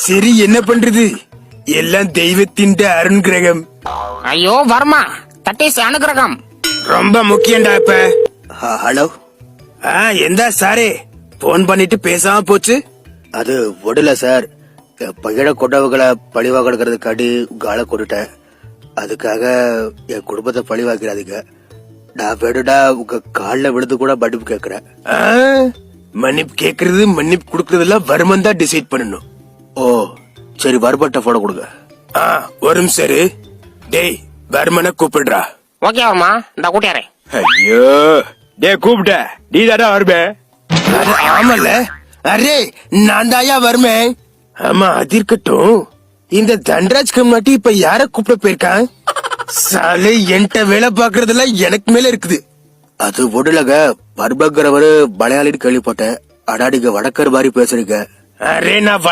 சரி என்ன பண்றது, எல்லாம் தெய்வத்தின் அருண்கிரகம். ஐயோ வர்மா, தட் இஸ் அனுகிரகம். ரொம்ப முக்கியம்டா இப்ப. ஹலோ. எந்தா சாரே போன் பண்ணிட்டு பேசாம போச்சு. அது ஒடுல சார், பையன கொண்டவங்களை பழிவா கிடக்கிறதுக்காண்டி காலை கொண்டுட்டேன். அதுக்காக என் குடும்பத்தை பழி வாக்கிறாதீங்க. நான் வேணுடா உங்க காலில் விழுந்து கூட மன்னிப்பு கேக்குறேன். மன்னிப்பு கேக்குறது மன்னிப்பு குடுக்கறதெல்லாம் வருமன் தான் டிசைட் பண்ணணும். ஓ சரி, வர்மன்ட்ட போன கொடுங்க. வரும் சரி. டேய் வருமனை கூப்பிடுறா. ஓகே வர்மா, இந்த கூட்டியாரே. ஐயோ டே கூப்பிட்ட நீ தாடா வருமே. ஆமல்ல, அரே நான் தாயா வருமே. ஆமா அது இருக்கட்டும், இந்த தண்டராஜ் கம்நாட்டி இப்ப யார கூப்பிட போயிருக்கான்? சாலை என்கிட்ட வேலை பாக்குறதெல்லாம் எனக்கு மேல இருக்குது. அது ஒடுலங்க, வர்மங்கிறவரு மலையாளின்னு கேள்விப்பட்டேன். ஆனா நீங்க வடக்கர் மாதிரி பேசுறீங்க. அரே நான்